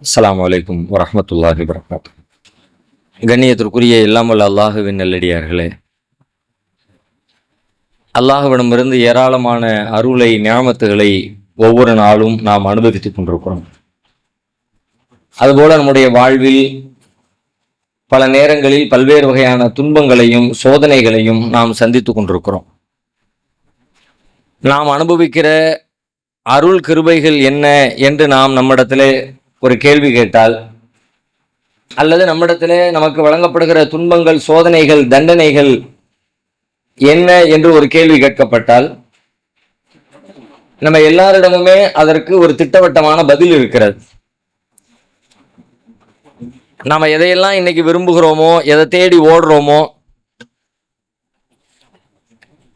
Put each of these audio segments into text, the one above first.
அஸ்ஸலாமு அலைக்கும் வரஹ்மத்துல்லாஹி வபரகாத்துஹு. கண்ணியத்திற்குரிய எல்லாம் வல்ல அல்லாஹுவின் நல்லடியார்களே, அல்லாஹுவிடமிருந்து ஏராளமான அருளை நியாமத்துகளை ஒவ்வொரு நாளும் நாம் அனுபவித்துக் கொண்டிருக்கிறோம். அதுபோல நம்முடைய வாழ்வில் பல நேரங்களில் பல்வேறு வகையான துன்பங்களையும் சோதனைகளையும் நாம் சந்தித்துக் கொண்டிருக்கிறோம். நாம் அனுபவிக்கிற அருள் கிருபைகள் என்ன என்று நாம் நம்மிடத்திலே ஒரு கேள்வி கேட்டால், அல்லது நம்மிடத்திலே நமக்கு வழங்கப்படுகிற துன்பங்கள் சோதனைகள் தண்டனைகள் என்ன என்று ஒரு கேள்வி கேட்கப்பட்டால், நம்ம எல்லாரிடமுமே அதற்கு ஒரு திட்டவட்டமான பதில் இருக்கிறது. நாம எதையெல்லாம் இன்னைக்கு விரும்புகிறோமோ, எதை தேடி ஓடுறோமோ,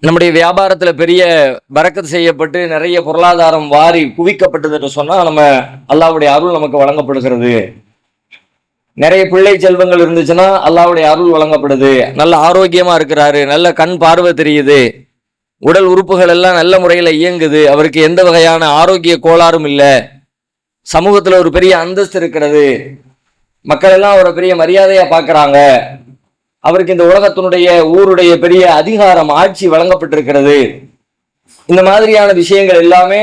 நம்முடைய வியாபாரத்தில் பெரிய பரக்கத் செய்யப்பட்டு நிறைய பொருளாதாரம் வாரி குவிக்கப்பட்டது என்று சொன்னால், நம்ம அல்லாஹ்வுடைய அருள் நமக்கு வழங்கப்படுகிறது. நிறைய பிள்ளை செல்வங்கள் இருந்துச்சுன்னா அல்லாஹ்வுடைய அருள் வழங்கப்படுது. நல்ல ஆரோக்கியமா இருக்கிறாரு, நல்ல கண் பார்வை தெரியுது, உடல் உறுப்புகள் எல்லாம் நல்ல முறையில் இயங்குது, அவருக்கு எந்த வகையான ஆரோக்கிய கோளாறும் இல்லை, சமூகத்தில் ஒரு பெரிய அந்தஸ்து இருக்கிறது, மக்கள் எல்லாம் அவரை பெரிய மரியாதையா பார்க்கறாங்க, அவருக்கு இந்த உலகத்தினுடைய ஊருடைய பெரிய அதிகாரம் ஆட்சி வழங்கப்பட்டிருக்கிறது. இந்த மாதிரியான விஷயங்கள் எல்லாமே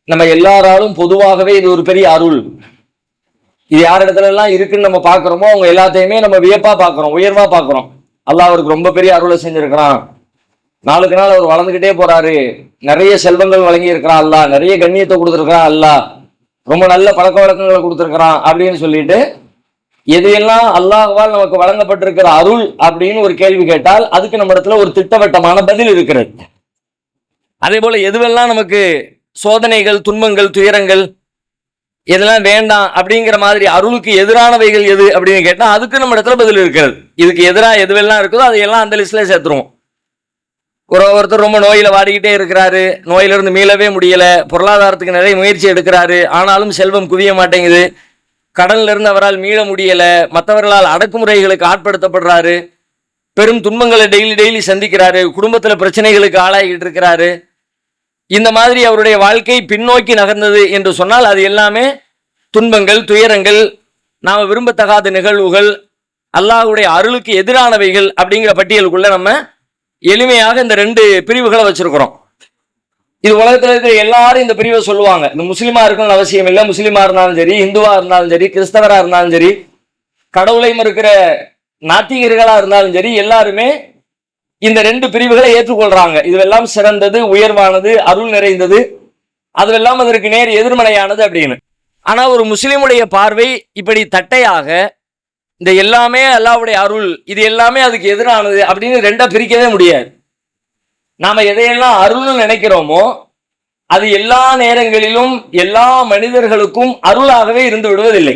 நம்ம எல்லாராலும் பொதுவாகவே இது ஒரு பெரிய அருள். இது யார் இடத்துல எல்லாம் இருக்குன்னு நம்ம பார்க்கிறோமோ அவங்க எல்லாத்தையுமே நம்ம வியப்பா பார்க்கிறோம், உயர்வா பார்க்கிறோம். அல்லாஹ் அவருக்கு ரொம்ப பெரிய அருளை செஞ்சிருக்கிறான், நாளுக்கு நாள் அவர் வளர்ந்துகிட்டே போறாரு, நிறைய செல்வங்கள் வழங்கி இருக்கிறான் அல்லாஹ், நிறைய கண்ணியத்தை கொடுத்துருக்கிறான் அல்லாஹ், ரொம்ப நல்ல பழக்க வழக்கங்களை கொடுத்துருக்கிறான் அப்படின்னு சொல்லிட்டு எதையெல்லாம் அல்லாஹ்வால் நமக்கு வழங்கப்பட்டிருக்கிற அருள் அப்படின்னு ஒரு கேள்வி கேட்டால் அதுக்கு நம்ம இடத்துல ஒரு திட்டவட்டமான பதில் இருக்கிறது. அதே போல எதுவெல்லாம் நமக்கு சோதனைகள் துன்பங்கள் துயரங்கள் எதெல்லாம் வேண்டாம் அப்படிங்கிற மாதிரி அருளுக்கு எதிரானவைகள் எது அப்படின்னு கேட்டா அதுக்கு நம்ம இடத்துல பதில் இருக்கிறது. இதுக்கு எதிராக எதுவெல்லாம் இருக்குதோ அதையெல்லாம் அந்த லிஸ்ட்ல சேர்த்துருவோம். ஒருத்தர் ரொம்ப நோயில வாடிக்கிட்டே இருக்கிறாரு, நோயிலிருந்து மீளவே முடியல, பொருளாதாரத்துக்கு நிறைய முயற்சி எடுக்கிறாரு, ஆனாலும் செல்வம் குவிய மாட்டேங்குது, கடன்ல இருந்து அவரால் மீள முடியல, மற்றவர்களால் அடக்குமுறைகளுக்கு ஆட்படுத்தப்படுறாரு, பெரும் துன்பங்களை டெய்லி சந்திக்கிறாரு, குடும்பத்துல பிரச்சனைகளுக்கு ஆளாகிட்டு இருக்கிறாரு. இந்த மாதிரி அவருடைய வாழ்க்கை பின்னோக்கி நகர்ந்தது என்று சொன்னால் அது எல்லாமே துன்பங்கள் துயரங்கள், நாம விரும்பத்தகாத நிகழ்வுகள், அல்லாஹ்வுடைய அருளுக்கு எதிரானவைகள் அப்படிங்கிற பட்டியலுக்குள்ள நம்ம எளிமையாக இந்த ரெண்டு பிரிவுகளை வச்சிருக்கிறோம். இது உலகத்தில் இருக்கிற எல்லாரும் இந்த பிரிவை சொல்லுவாங்க. இந்த முஸ்லீமா இருக்கணும்னு அவசியம் இல்லை, முஸ்லீமா இருந்தாலும் சரி, இந்துவா இருந்தாலும் சரி, கிறிஸ்தவரா இருந்தாலும் சரி, கடவுளை மறுக்கிற நாத்திகர்களா இருந்தாலும் சரி, எல்லாருமே இந்த ரெண்டு பிரிவுகளை ஏற்றுக்கொள்றாங்க. இதுவெல்லாம் சிறந்தது, உயர்வானது, அருள் நிறைந்தது, அதுவெல்லாம் அதற்கு நேர் எதிர்மறையானது அப்படின்னு. ஆனா ஒரு முஸ்லீமுடைய பார்வை இப்படி தட்டையாக இந்த எல்லாமே அல்லாஹ்வுடைய அருள், இது எல்லாமே அதுக்கு எதிரானது அப்படின்னு ரெண்டா பிரிக்கவே முடியாது. நாம எதையெல்லாம் அருள்னு நினைக்கிறோமோ அது எல்லா நேரங்களிலும் எல்லா மனிதர்களுக்கும் அருளாகவே இருந்து விடுவதில்லை.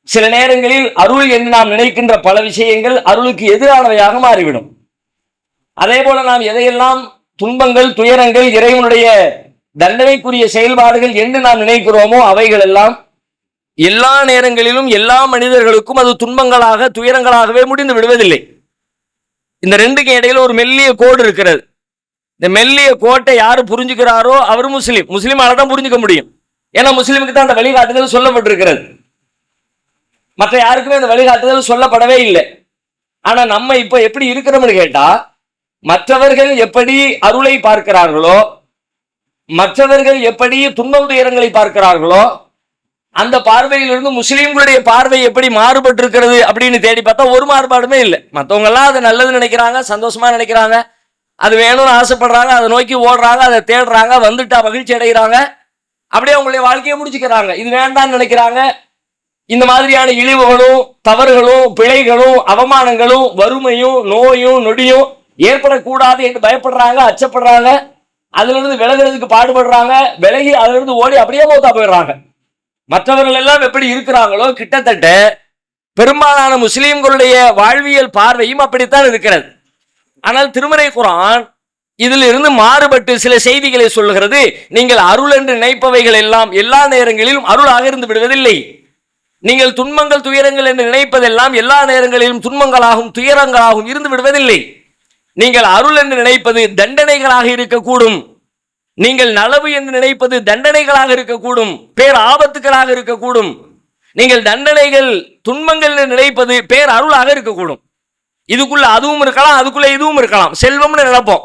சில நேரங்களில் அருள் என்று நாம் நினைக்கின்ற பல விஷயங்கள் அருளுக்கு எதிரானவையாக மாறிவிடும். அதே போல நாம் எதையெல்லாம் துன்பங்கள் துயரங்கள் இறைவனுடைய தண்டனைக்குரிய செயல்பாடுகள் என்று நாம் நினைக்கிறோமோ அவைகள் எல்லாம் எல்லா நேரங்களிலும் எல்லா மனிதர்களுக்கும் அது துன்பங்களாக துயரங்களாகவே முடிந்து விடுவதில்லை. இந்த ரெண்டுக்கு இடையில ஒரு மெல்லிய கோடு இருக்கிறது. இந்த மெல்லிய கோட்டை யாரு புரிஞ்சுக்கிறாரோ அவர் முஸ்லீம். முஸ்லீமால தான் புரிஞ்சுக்க முடியும். ஏன்னா முஸ்லீமுக்கு தான் அந்த வழிகாட்டுதல் சொல்லப்பட்டிருக்கிறது, மற்ற யாருக்குமே அந்த வழிகாட்டுதல் சொல்லப்படவே இல்லை. ஆனா நம்ம இப்ப எப்படி இருக்கிறோம்னு கேட்டா, மற்றவர்கள் எப்படி அருளை பார்க்கிறார்களோ, மற்றவர்கள் எப்படி துன்பம் துயரங்களை பார்க்கிறார்களோ, அந்த பார்வையிலிருந்து முஸ்லீம்களுடைய பார்வை எப்படி மாறுபட்டு இருக்கிறது அப்படின்னு தேடி பார்த்தா ஒரு மாறுபாடுமே இல்லை. மற்றவங்க எல்லாம் அதை நல்லது நினைக்கிறாங்க, சந்தோஷமா நினைக்கிறாங்க, அது வேணும்னு ஆசைப்படுறாங்க, அதை நோக்கி ஓடுறாங்க, அதை தேடுறாங்க, வந்துட்டா மகிழ்ச்சி அடைகிறாங்க, அப்படியே அவங்களுடைய வாழ்க்கையை முடிச்சுக்கிறாங்க. இது வேண்டாம்னு நினைக்கிறாங்க. இந்த மாதிரியான இழிவுகளும் தவறுகளும் பிழைகளும் அவமானங்களும் வறுமையும் நோயும் நொடியும் ஏற்படக்கூடாது என்று பயப்படுறாங்க, அச்சப்படுறாங்க, அதுல இருந்து விலகிறதுக்கு பாடுபடுறாங்க, விலகி அதுல இருந்து ஓடி அப்படியே மௌத்தா போயிடுறாங்க. மற்றவர்கள் எல்லாம் எப்படி இருக்கிறாங்களோ கிட்டத்தட்ட பெரும்பாலான முஸ்லீம்களுடைய வாழ்வியல் பார்வையும் அப்படித்தான் இருக்கிறது. ஆனால் திருமறை குர்ஆன் இதில் இருந்து மாறுபட்டு சில செய்திகளை சொல்லுகிறது. நீங்கள் அருள் என்று நினைப்பவைகள் எல்லாம் எல்லா நேரங்களிலும் அருளாக இருந்து விடுவதில்லை. நீங்கள் துன்பங்கள் துயரங்கள் என்று நினைப்பதெல்லாம் எல்லா நேரங்களிலும் துன்பங்களாகவும் துயரங்களாகவும் இருந்து விடுவதில்லை. நீங்கள் அருள் என்று நினைப்பது தண்டனைகளாக இருக்கக்கூடும், நீங்கள் நலவு என்று நினைப்பது தண்டனைகளாக இருக்கக்கூடும், பேர் ஆபத்துக்களாக இருக்கக்கூடும். நீங்கள் தண்டனைகள் துன்பங்கள் நினைப்பது பேர் அருளாக இருக்கக்கூடும். இதுக்குள்ள அதுவும் இருக்கலாம், அதுக்குள்ள இதுவும் இருக்கலாம். செல்வம்னு நினைப்போம்.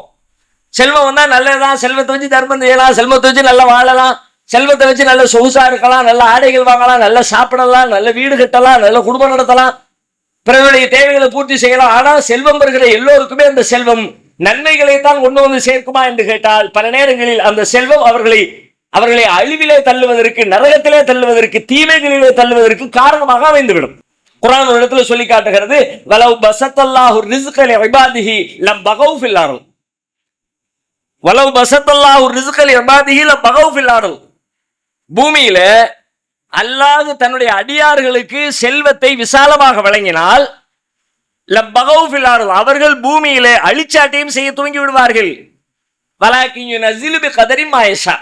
செல்வம் வந்தா நல்லதான், செல்வத்தை வச்சு தர்மம் செய்யலாம், செல்வத்தை வச்சு நல்லா வாழலாம், செல்வத்தை வச்சு நல்ல சொகுசா இருக்கலாம், நல்ல ஆடைகள் வாங்கலாம், நல்லா சாப்பிடலாம், நல்ல வீடு கட்டலாம், நல்ல குடும்பம் நடத்தலாம், பிறருடைய தேவைகளை பூர்த்தி செய்யலாம். ஆனால் செல்வம் பெறுகிற எல்லோருக்குமே அந்த செல்வம் நன்மைகளை தான் கொண்டு வந்து சேர்க்குமா என்று கேட்டால் பல நேரங்களில் அந்த செல்வம் அவர்களை அழிவிலே தள்ளுவதற்கு, நரகத்திலே தள்ளுவதற்கு, தீமைகளிலே தள்ளுவதற்கு காரணமாக அமைந்துவிடும். குர்ஆன் ஒரு இடத்துல சொல்லி காட்டுகிறது, வலவ் பஸத்தல்லாஹு ரிஸ்க லிஇபாதிஹி லபகவ் ஃபில் அர்த். வலவ் பஸத்தல்லாஹு ரிஸ்க லிஇபாதிஹி லபகவ் ஃபில் அர்த். பூமியில அல்லாஹ் தன்னுடைய அடியார்களுக்கு செல்வத்தை விசாலமாக வழங்கினால் லபகவ் ஃபில் அர்த், அவர்கள் பூமியிலே அழிச்சாட்டையும் செய்ய துவங்கி விடுவார்கள். வலாக்கின் யுனஸிலு பிகதரி மா யஷா.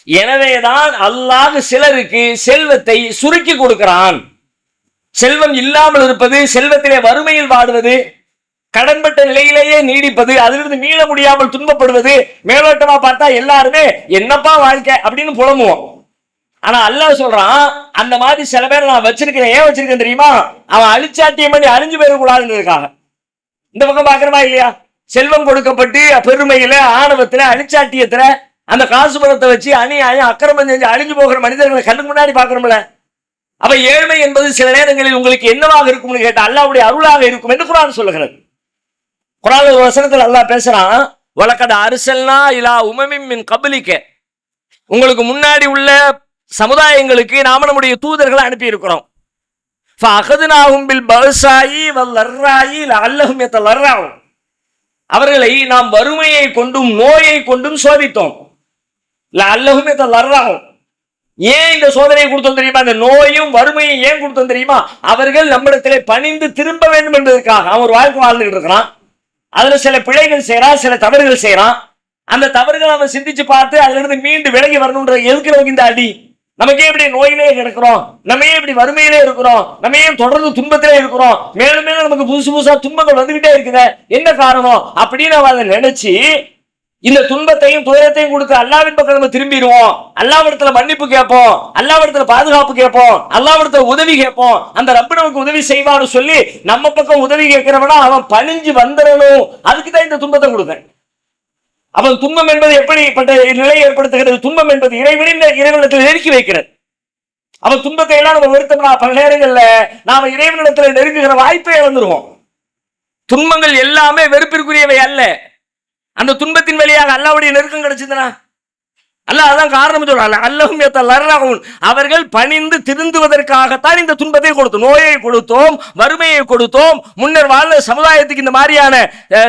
எனவேதான் அல்லாஹ் சிலருக்கு செல்வத்தை சுருக்கி கொடுக்கிறான். செல்வம் இல்லாமல் இருப்பது, செல்வத்திலே வறுமையில் வாடுவது, கடன்பட்ட நிலையிலேயே நீடிப்பது, அதிலிருந்து மீள முடியாமல் துன்பப்படுவது, மேலோட்டமா பார்த்தா எல்லாருமே என்னப்பா வாழ்க்கை அப்படின்னு புலம்புவோம். ஆனா அல்லாஹ் சொல்றான், அந்த மாதிரி சில பேர் நான் வச்சிருக்கிறேன். ஏன் வச்சிருக்கேன் தெரியுமா? அவன் அழிச்சாட்டியம் பண்ணி அழிஞ்சு போயிடக்கூடாதுன்றதுக்காக. இந்த பக்கம் பாக்குறமா இல்லையா? செல்வம் கொடுக்கப்பட்டு பெருமையில, ஆணவத்துல, அழிச்சாட்டியத்துல அந்த காசு பணத்தை வச்சு அநியாயம் அக்கிரமம் செஞ்சு அழிஞ்சு போகிற மனிதர்களை கண்ணுக்கு முன்னாடி பாக்குறோம்ல. அப்ப ஏழ்மை என்பது சில நேரங்களில் உங்களுக்கு என்னவாக இருக்கும்னு கேட்டா அல்லாஹ்வுடைய அருளாக இருக்கும் என்று குர்ஆன் சொல்லுகிறது. குர்ஆன் ஒரு வசனத்தில் அல்லாஹ் பேசுறான், வலகத் அர்சல்னா இலா உமமின் மின் கப்லிக. உங்களுக்கு முன்னாடி உள்ள சமுதாயங்களுக்கு நாம நம்முடைய தூதர்களை அனுப்பி இருக்கிறோம். ஃபஅഖதுனாஹும் பில் பஸாயி வல் லர்ராயி லஅல்லஹும் யதலர்ரூன். அவர்களை நாம் வறுமையை கொண்டும் நோயை கொண்டும் சோதித்தோம். லஅல்லஹும் யதலர்ரூன். ஏன் இந்த சோதனையை கொடுத்தோம் தெரியுமா? இந்த நோயும் வறுமையும் ஏன் கொடுத்தோம் தெரியுமா? அவர்கள் நம்மிடத்திலே பணிந்து திரும்ப வேண்டும் என்பதற்காக. அவன் ஒரு வாழ்க்கை வாழ்ந்துகிட்டு இருக்கிறான், அதுல சில பிழைகள் செய்யறான், சில தவறுகள் செய்யறான். அந்த தவறுகள் அவன் சிந்திச்சு பார்த்து அதுல இருந்து மீண்டு விலகி வரணும்ன்ற எதுக்கு நமக்கு இந்த அடி? நமக்கே இப்படி நோயிலே கிடக்கிறோம், நம்ம ஏன் இப்படி வறுமையிலே இருக்கிறோம், நம்ம ஏன் தொடர்ந்து துன்பத்திலே இருக்கிறோம், மேலும் மேலும் நமக்கு புதுசு புதுசா துன்பங்கள் வந்துகிட்டே இருக்குது, என்ன காரணம் அப்படின்னு அவன் அதை நினைச்சு இந்த துன்பத்தையும் துயரத்தையும் கொடுத்து அல்லாஹ்வின் பக்கம் நம்ம திரும்பிடுவோம். அல்லாஹ்விடத்துல மன்னிப்பு கேட்போம், அல்லாஹ்விடத்துல பாதுகாப்பு கேட்போம், அல்லாஹ்விடத்துல உதவி கேட்போம். அந்த ரப்பு நமக்கு உதவி செய்வான்னு சொல்லி நம்ம பக்கம் உதவி கேட்கிறவனா அவன் பணிஞ்சு வந்துடணும். அதுக்கு தான் இந்த துன்பத்தை கொடுத்தேன். அவன் துன்பம் என்பது எப்படிப்பட்ட நிலையை ஏற்படுத்துகிறது? துன்பம் என்பது இறைவனிடத்தில் நெருக்கி வைக்கிறது. அவன் துன்பத்தை எல்லாம் நம்ம வருத்தம்னா பல நேரங்கள்ல நாம இறைவனிடத்தில் நெருங்குகிற வாய்ப்பை இழந்துருவோம். துன்பங்கள் எல்லாமே வெறுப்பிற்குரியவை அல்ல. அந்த துன்பத்தின் வழியாக அல்லாஹ்வுடைய நெருக்கம் கிடைச்சதுனா அல்லாஹ் அதான் காரணம் சொல்றாங்க. அல்லாஹும் யதலர்ரூன். அவர்கள் பணிந்து திருந்துவதற்காகத்தான் இந்த துன்பத்தை கொடுத்தோம், நோயை கொடுத்தோம், வறுமையை கொடுத்தோம், முன்னர் வாழ்ந்த சமுதாயத்துக்கு இந்த மாதிரியான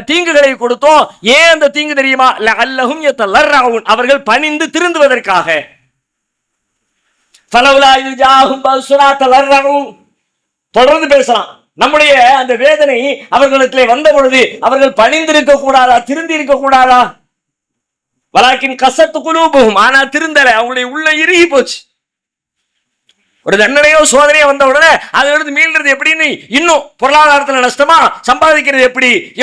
தீங்குகளை கொடுத்தோம். ஏன் அந்த தீங்கு தெரியுமா? அல்லாஹும் யதலர்ரூன். அவர்கள் பணிந்து திருந்துவதற்காக. ஃபலவுலா யுஜாஹும் பஸ்ஸுனா தலர்ரூன். தொடர்ந்து பேசலாம். நம்முடைய அந்த வேதனை அவர்களுக்கு வந்த பொழுது அவர்கள் பணிந்திருக்க கூடாதா, திருந்தி இருக்க கூடாதா? வலாக்கின் கசத்து குலூபுஹும். ஆனா திருந்தல, அவங்களுடைய உள்ள இறுகி போச்சு. ஒரு தண்டனையோ சோதனையோ வந்த உடனே அதை எடுத்து மீள்றது எப்படின்னு, இன்னும் பொருளாதாரத்துல நஷ்டமா, சம்பாதிக்கிறது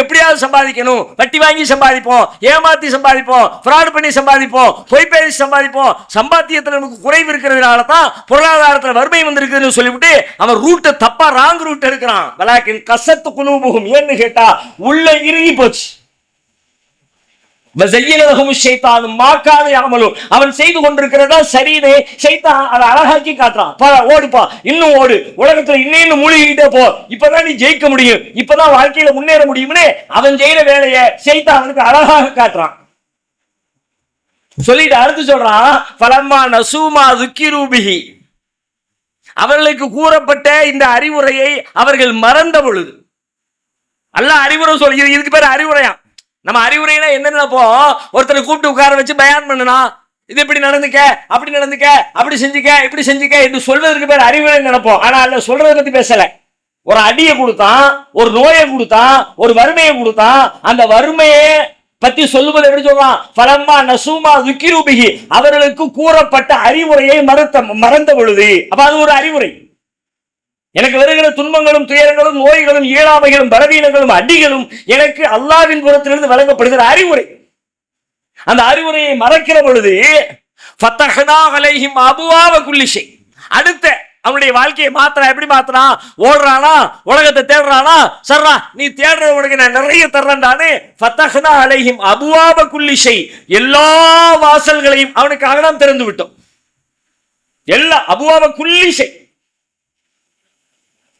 எப்படியாவது சம்பாதிக்கணும், வட்டி வாங்கி சம்பாதிப்போம், ஏமாத்தி சம்பாதிப்போம், ஃப்ராட் பண்ணி சம்பாதிப்போம், பொய் பேசி சம்பாதிப்போம். சம்பாத்தியத்துல நமக்கு குறைவு இருக்கிறதுனால தான் பொருளாதாரத்துல வறுமை வந்திருக்குன்னு சொல்லிவிட்டு அவன் ரூட்டை தப்பா ராங் ரூட் எடுக்கிறான். வலாக்கின் கசத்து குலூபுஹும். ஏன்னு கேட்டா உள்ள இறுகி போச்சு. அவன் செய்து கொண்டிருக்கிறதா சரினே ஷைத்தான் அதை அழகாக்கி காட்டுறான். ஓடுப்பா, இன்னும் ஓடு, உலகத்துல இன்னும் மூழ்கிட்டே போ, இப்பதான் நீ ஜெயிக்க முடியும், இப்பதான் வாழ்க்கையில முன்னேற முடியும்னு அவன் செய்யற வேலையை ஷைத்தான் அவனுக்கு அழகாக காட்டுறான். சொல்லிட்டு அடுத்து சொல்றான், ஃபலம்மா நசூமா ذுக்கிரு பிஹி. அவர்களுக்கு கூறப்பட்ட இந்த அறிவுரையை அவர்கள் மறந்த பொழுது. அல்லாஹ் அறிவுரை சொல்லி, இதுக்கு பேர் அறிவுரையா? நம்ம அறிவுரைனா என்னன்னு ஒருத்தரை கூப்பிட்டு உட்கார வச்சு பயான் பண்ணனா, இது இப்படி நடந்துக்க, அப்படி நடந்துக்க, அப்படி செஞ்சுக்க, இப்படி செஞ்சுக்க என்று சொல்வதற்கு பேர் அறிவுரை நினைப்போம். ஆனா அல்ல சொல்றதை பத்தி பேசல. ஒரு அடியை கொடுத்தான், ஒரு நோயை கொடுத்தான், ஒரு வறுமையை கொடுத்தான். அந்த வறுமையை பத்தி சொல்லுவது எப்படி சொல்றான்? ஃபலம்மா நசூமா ذுக்கிரு பிஹி. அவர்களுக்கு கூறப்பட்ட அறிவுரையை மறந்த பொழுது. அப்ப அது ஒரு அறிவுரை. எனக்கு வருகிற துன்பங்களும் துயரங்களும் நோய்களும் இயலாமைகளும் பலவீனங்களும் அடிகளும் எனக்கு அல்லாஹ்வின் புறத்திலிருந்து வழங்கப்படுகிற அறிவுரை. அந்த அறிவுரையை மறக்கிற பொழுது ஃபதஹ்னா அலைஹிம் அபுவாப குல்லி ஷை. அடுத்த அவனுடைய வாழ்க்கையை மாத்திரா. எப்படி மாத்திரான்? ஓடுறானா, உலகத்தை தேடுறானா, சர்ரா நீ தேடுற உனக்கு நான் நிறைய தர்றேன்டானே. ஃபதஹ்னா அலைஹிம் அபுவாப குல்லி ஷை, எல்லா வாசல்களையும் அவனுக்காக நாம் திறந்து விட்டோம். எல்லா அபுவாப குல்லி ஷை.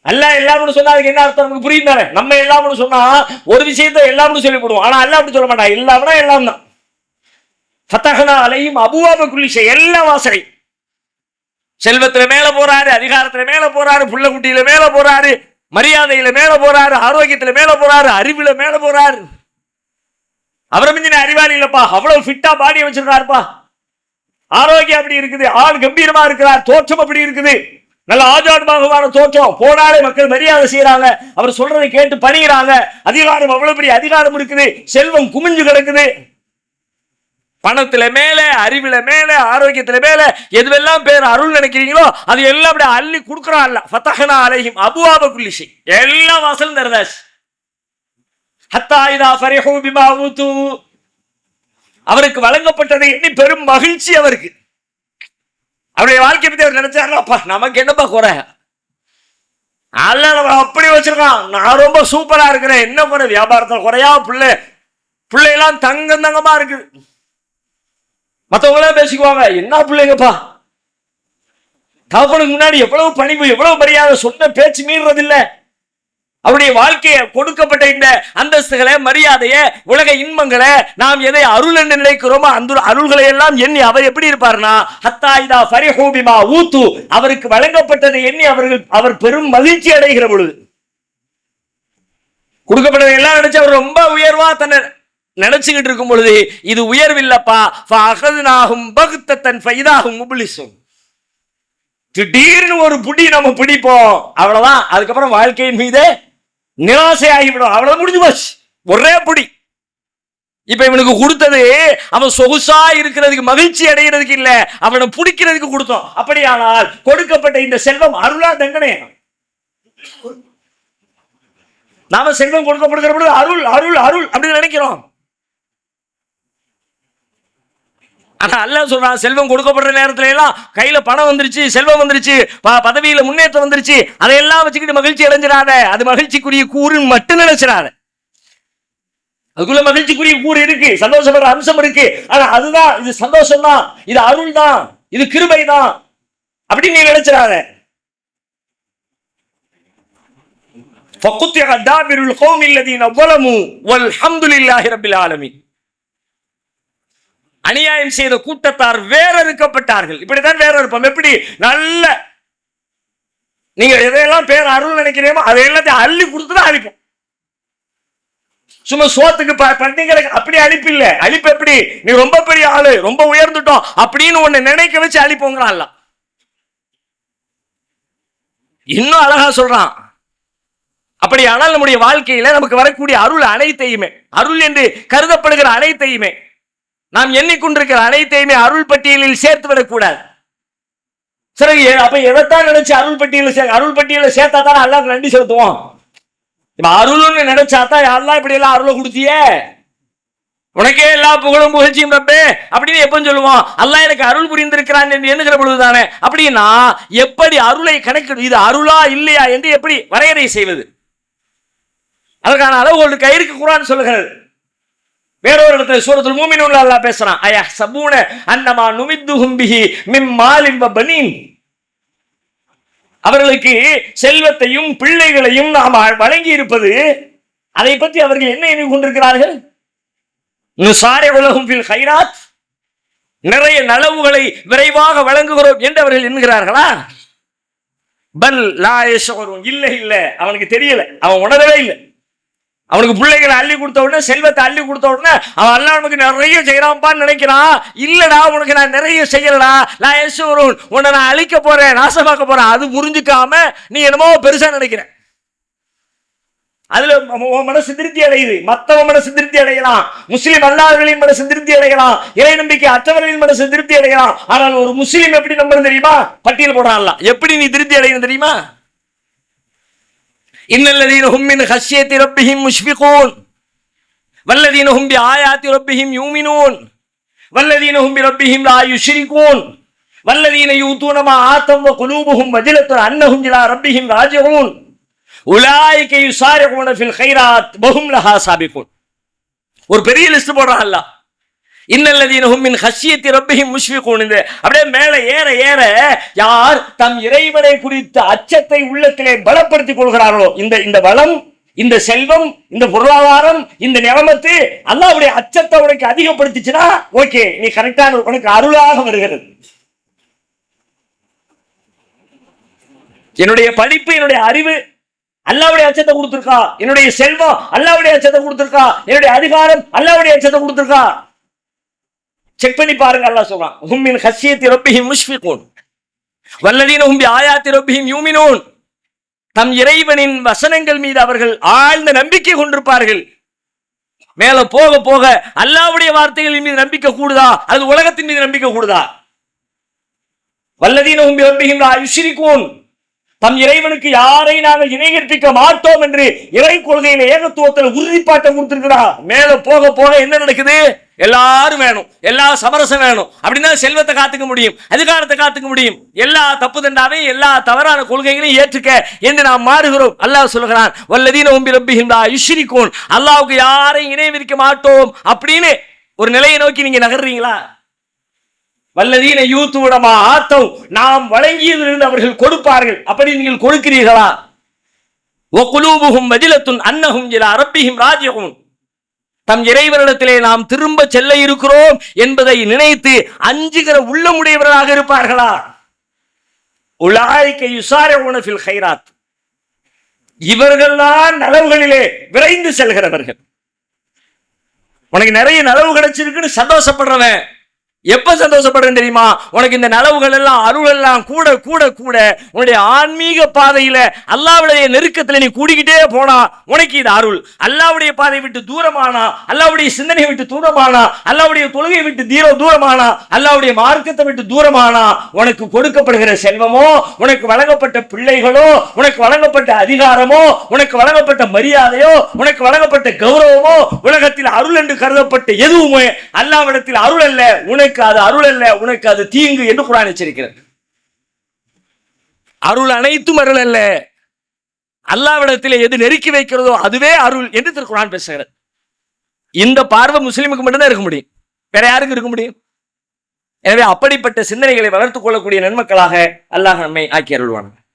அல்லாஹ் எல்லாம்னு சொன்னா அதுக்கு என்ன அர்த்தம் நமக்கு புரியும் தானே? நம்ம எல்லாம்னு சொன்னா ஒரு விஷயத்தை எல்லாம்னு சொல்லி போடுவோம். ஆனா அல்லாஹ் அப்படி சொல்ல மாட்டான். எல்லாம்னா எல்லாம் தான். ஃபதஹ்னா அலைஹிம் அபுவாப குல்லி ஷை, எல்லா வாசலையும். செல்வத்துல மேல போறாரு, அதிகாரத்துல மேல போறாரு, புள்ள குட்டியில மேல போறாரு, மரியாதையில மேல போறாரு, ஆரோக்கியத்துல மேல போறாரு, அறிவுல மேல போறாரு. அவரை மிஞ்சின அறிவாளி இல்லப்பா, அவ்வளவு ஃபிட்டா பாடியை வச்சிருக்காருப்பா, ஆரோக்கியம் அப்படி இருக்குது, ஆள் கம்பீரமா இருக்கிறார், தோற்றம் அப்படி இருக்குது, நல்ல ஆஜானுபாகுமான தோற்றம், போனாலே மக்கள் மரியாதை செய்யறாங்க, அவர் சொல்றதை கேட்டு பணிகிறாங்க, அதிகாரம் அவ்வளவு பெரிய அதிகாரம் இருக்குது, செல்வம் குமிஞ்சு கிடக்குது, பணத்துல மேல, அறிவுல மேல, ஆரோக்கியத்துல மேல, எதுவெல்லாம் பேர் அருள் நினைக்கிறீங்களோ அது எல்லாம் அப்படியே அள்ளி கொடுக்குறான் அல்லாஹ். ஃபதஹ்னா அலைஹிம் அபுவாப குல்லி ஷை, எல்லா வாசலும் திறந்தாச்சு. ஹத்தா இதா ஃபரிஹு பிமா ஊது, அவருக்கு வழங்கப்பட்டதை எண்ணி பெரும் மகிழ்ச்சி அவருக்கு. அவருடைய வாழ்க்கை பத்தி அவர் நினைச்சாருப்பா நமக்கு என்னப்பா குறை, அல்லாஹ் நம்ம அப்படி வச்சிருக்கான், நான் ரொம்ப சூப்பரா இருக்கிறேன், என்ன குறை, வியாபாரத்தில் குறையா, பிள்ளையெல்லாம் தங்கமா இருக்குது. மற்றவங்களே பேசிக்குவாங்க, என்ன பிள்ளைங்கப்பா, தகப்பனுக்கு முன்னாடி எவ்வளவு பணிவு, எவ்வளவு மரியாதை, சொன்ன பேச்சு மீறுறது இல்ல. அவருடைய வாழ்க்கையை கொடுக்கப்பட்ட இந்த அந்தஸ்துகளை, மரியாதையை, உலக இன்பங்களை, நாம் எதை அருள் என்று நினைக்கிறோமோ அந்த அருள்களை எல்லாம் எண்ணி அவர் எப்படி இருப்பார்னா, ஹத்தா இதா ஃபரிஹு பிமா ஊது, அவருக்கு வழங்கப்பட்டதை எண்ணி அவர் பெரும் மகிழ்ச்சி அடைகிற பொழுது, கொடுக்கப்பட்டதை எல்லாம் நினைச்சு அவர் ரொம்ப உயர்வா தன்னை நினைச்சுக்கிட்டு இருக்கும் பொழுது, இது உயர்வில்லப்பா, ஃபஅഖذனாஹும் பக்தத்தன் ஃபைதாஹும் முப்லிஸூன், திடீர்னு ஒரு புடி நம்ம பிடிப்போம், அவ்வளவுதான். அதுக்கப்புறம் வாழ்க்கையின் மீது நிராசை ஆகிவிடும், அவ்வளவு முடிஞ்சு போச்சு, ஒரே புடி. இப்ப இவனுக்கு கொடுத்தது அவன் சொகுசா இருக்கிறதுக்கு, மகிழ்ச்சி அடைகிறதுக்கு இல்ல, அவனை பிடிக்கிறதுக்கு கொடுத்தோம். அப்படியானால் கொடுக்கப்பட்ட இந்த செல்வம் அருளா தண்டனை? நாம செல்வம் கொடுக்கப்படுகிற பொழுது அருள் அருள் அருள் அப்படின்னு நினைக்கிறோம். ஆனா அல்லாஹ் சொல்றான், செல்வம் கொடுக்கப்படுற நேரத்துல எல்லாம் கையில பணம் வந்துருச்சு, செல்வம் வந்துருச்சு, பதவியில முன்னேற்றம் வந்துருச்சு, அதையெல்லாம் வச்சுக்கிட்டு மகிழ்ச்சி அடைஞ்சிடாத, அது மகிழ்ச்சிக்குரிய கூறுன்னு மட்டும் நினைச்சிடாத. அதுக்குள்ள மகிழ்ச்சிக்குரிய கூறு இருக்கு, சந்தோஷப்படுற அம்சம் இருக்கு. ஆனா அதுதான், இது சந்தோஷம் தான், இது அருள் தான், இது கிருபை தான் அப்படின்னு நீ நினைச்சிடாத. فَقُطِعَ دَابِرُ الْقَوْمِ الَّذِينَ ظَلَمُوا وَالْحَمْدُ لِلَّهِ رَبِّ الْعَالَمِينَ. அநியாயம் செய்த கூட்டத்தார் வேறறுக்கப்பட்டார்கள். இப்படித்தான் வேறறுப்போம். எப்படி? நல்ல நீங்க எதையெல்லாம் பேர் அருள் நினைக்கிறீமோ அதை எல்லாத்தையும் அள்ளி கொடுத்துதான் அழிப்போம். சும்மா சோத்துக்கு பண்டிகைக்கு அப்படி அழிப்பு இல்ல. அழிப்பு எப்படி? நீ ரொம்ப பெரிய ஆளு, ரொம்ப உயர்ந்துட்டோம் அப்படின்னு ஒண்ணு நினைக்க வச்சு அழிப்போங்கிறான். இன்னும் அழகா சொல்றான், அப்படியானால் நம்முடைய வாழ்க்கையில நமக்கு வரக்கூடிய அருள் அனைத்தையுமே, அருள் என்று கருதப்படுகிற அனைத்தையுமே, நாம் எண்ணிக்கொண்டிருக்கிற அனைத்தையுமே அருள் பட்டியலில் சேர்த்து விடக்கூடாது. சரி, அப்ப எதைத்தான் நினைச்சு அருள் பட்டியலில் சேர்த்தா தான் அல்லாஹ்வுக்கு நன்றி செலுத்துவோம். இப்ப அருள்னு நினைச்சாதான் அல்லாஹ் இப்படி எல்லாம் அருளை கொடுத்தியே, உனக்கே எல்லா புகழும் புகழ்ச்சியும் ரப்பே அப்படின்னு எப்ப சொல்லுவோம்? அல்லாஹ் எனக்கு அருள் புரிந்திருக்கிறான் என்று எண்ணுகிற பொழுதுதானே. அப்படின்னா எப்படி அருளை கணக்கிடும், இது அருளா இல்லையா என்று எப்படி வரையறை செய்வது? அதற்கான அளவுகோல் கயிறுக்கு குர்ஆன் சொல்லுகிறது. வேறொரு இடத்துல சூரத்துல் மூமினூன்ல அல்லாஹ் பேசுறான், அயஹ்சபூன அன்னமா நுமித்துஹும் பிஹி மின் மாலின் வ பனீன், அவர்களுக்கு செல்வத்தையும் பிள்ளைகளையும் நாம் வழங்கி இருப்பது, அதை பற்றி அவர்கள் என்ன எண்ணி கொண்டிருக்கிறார்கள்? நுசாரிஉ லஹும் ஃபில் கைராத், நிறைய நலவுகளை விரைவாக வழங்குகிறோம் என்று அவர்கள் எண்ணுகிறார்களா? பல் லா யஷ்உரூன், இல்ல அவனுக்கு தெரியல, அவன் உணரவே இல்லை. அவனுக்கு பிள்ளைகளை அள்ளி கொடுத்த உடனே, செல்வத்தை அள்ளி கொடுத்த உடனே அவன் அல்லாஹ் நமக்கு நிறைய செய்யறான்பான்னு நினைக்கிறான். இல்லடா, உனக்கு நான் நிறைய செய்யலடா, நான் யஷ்உரூன், உன்னை நான் அழிக்க போறேன், நாசமாக்க போறேன், அது புரிஞ்சுக்காம நீ என்னமோ பெருசா நினைக்கிற. அதுல மனசு திருப்தி அடையுது, மத்தவன் மனசு திருப்தி அடையலாம், முஸ்லிம் அல்லாதவர்களின் மனசு திருப்தி அடையலாம், இறை நம்பிக்கை அற்றவர்களின் மனசு திருப்தி அடையலாம். ஆனால் ஒரு முஸ்லிம் எப்படி நம்பணும் தெரியுமா? பட்டியல் போடுறான். எப்படி நீ திருப்தி அடையணும் தெரியுமா? இன்னல்லதீன ஹும் மின் ஹஷ்யத்தி ரப்பிஹிம் முஷ்ஃபிகூன் வல்லதீன ஹும் பிஆயாத்தி ரப்பிஹிம் யூமினூன் வல்லதீன ஹும் பிரப்பிஹிம் லா யுஷ்ரிகூன் வல்லதீன யூதூன மா ஆத்தம் வ குலூபுஹும் வஜிலத்துன் அன்னஹும் இலா ரப்பிஹிம் ராஜிஊன் உலாயிக யுஸாரிஊன ஃபில் கைராத் வஹும் லஹா சாபிகூன். ஒரு பெரிய லிஸ்ட் போடுறான் அல்லாஹ். இன்னல்லதீன ஹும் மின் ஹஷ்யத்தி ரப்பிஹிம் முஷ்ஃபிகூன். அப்படியே மேலே ஏற ஏற யார் தம் இறைவனை குறித்த அச்சத்தை உள்ளத்திலே பலப்படுத்திக் கொள்கிறார்களோ, இந்த வளம், இந்த செல்வம், இந்த பொருளாதாரம், இந்த நியமத்து அல்லாஹ்வுடைய அச்சத்தை உனக்கு அதிகப்படுத்திச்சுன்னா ஓகே, நீ கரெக்டான, உனக்கு அருளாக வருகிறது. என்னுடைய படிப்பு, என்னுடைய அறிவு அல்லாஹ்வுடைய அச்சத்தை கொடுத்திருக்கா, என்னுடைய செல்வம் அல்லாஹ்வுடைய அச்சத்தை கொடுத்திருக்கா, என்னுடைய அதிகாரம் அல்லாஹ்வுடைய அச்சத்தை கொடுத்திருக்கா, செக் பண்ணி பாருங்க. அல்லாஹ் சொல்றான், ஹும் மின் ஹஷ்யத்தி ரப்பிஹிம் முஷ்ஃபிகூன் வல்லதீன ஹும் பிஆயாத்தி ரப்பிஹிம் யூமினூன். தம் இறைவனின் வசனங்கள் மீது அவர்கள் ஆழ்ந்த நம்பிக்கை கொண்டிருப்பார்கள். மேல போக போக அல்லாஹ்வுடைய வார்த்தைகளின் மீது நம்பிக்கை கூடுதா, அது உலகத்தின் மீது நம்பிக்கை கூடுதா? வல்லதீன ஹும் பிரப்பிஹிம் லா யுஷ்ரிகூன். தம் இறைவனுக்கு யாரை நாங்கள் இணை கற்பிக்க மாட்டோம் என்று இறை கொள்கையில ஏகத்துவத்தில் உறுதிப்பாட்டம் கொடுத்திருக்கிறா. மேல போக போக என்ன நடக்குது? எல்லாரும் வேணும், எல்லா சமரசம் வேணும். அப்படின்னா செல்வத்தை காத்துக்க முடியும், அதிகாரத்தை காத்துக்க முடியும், எல்லா தப்பு தண்டாவையும் எல்லா தவறான கொள்கைகளையும் ஏற்றுக்க என்று நாம் மாறுகிறோம். அல்லாஹ் சொல்கிறான், வல்லதீன ஹும் பிரப்பிஹிம் லா யுஷ்ரிகூன். அல்லாஹ்வுக்கு யாரையும் இணை விரிக்க மாட்டோம் அப்படின்னு ஒரு நிலையை நோக்கி நீங்க நகர்றீங்களா? வல்லதீன யூதூன மா ஆத்தம், நாம் வழங்கியதிலிருந்து அவர்கள் கொடுப்பார்கள். அப்படி நீங்கள் கொடுக்கிறீர்களா? வ குலூபுஹும் வஜிலத்துன் அன்னஹும் இலா ரப்பிஹிம் ராஜிஊன். தம் இறைவனிடத்திலே நாம் திரும்ப செல்ல இருக்கிறோம் என்பதை நினைத்து அஞ்சுகிற உள்ளமுடையவர்களாக இருப்பார்களா? உலாயிக யுஸாரிஊன ஃபில் கைராத். இவர்கள்தான் நலவுகளிலே விரைந்து செல்கிறவர்கள். உனக்கு நிறைய நலவு கிடைச்சிருக்குன்னு சந்தோஷப்படுறவன் எப்ப சந்தோஷப்படுறேன் தெரியுமா? உனக்கு இந்த நலவுகள் எல்லாம், அருள் எல்லாம் கூட கூட கூட உன்னுடைய ஆன்மீக பாதையில அல்லாஹ்வுடைய நெருக்கத்தில் நீ கூடிக்கிட்டே போனா உனக்கு இது அருள். அல்லாஹ்வுடைய பாதையை விட்டு தூரமானா, அல்லாஹ்வுடைய சிந்தனையை விட்டு தூரமானா, அல்லாஹ்வுடைய தொழுகையை விட்டு தூரமானா, அல்லாஹ்வுடைய மார்க்கத்தை விட்டு தூரமானா, உனக்கு கொடுக்கப்படுகிற செல்வமோ, உனக்கு வழங்கப்பட்ட பிள்ளைகளோ, உனக்கு வழங்கப்பட்ட அதிகாரமோ, உனக்கு வழங்கப்பட்ட மரியாதையோ, உனக்கு வழங்கப்பட்ட கௌரவமோ, உலகத்தில் அருள் என்று கருதப்பட்ட எதுவுமே அல்லாஹ்விடத்தில் அருள் அல்ல. உனக்கு அது அருள் அல்ல, உனக்கு அது தீங்கு என்று குர்ஆன் எச்சரிக்கிறது. அருள் அனைத்தும் அருள் அல்ல. அல்லாஹ்விடத்தில் எது நெருக்கி வைக்கிறதோ அதுவே அருள் என்று திருக்குர்ஆன் பேசுகிறது. இந்த பார்வை முஸ்லிமுக்கு மட்டும்தான் இருக்க முடியும், வேற யாருக்கு இருக்க முடியும்? எனவே அப்படிப்பட்ட சிந்தனைகளை வளர்த்துக் கொள்ளக்கூடிய நன்மக்களாக அல்லாஹ் நம்மை ஆக்கி அருள்வான்.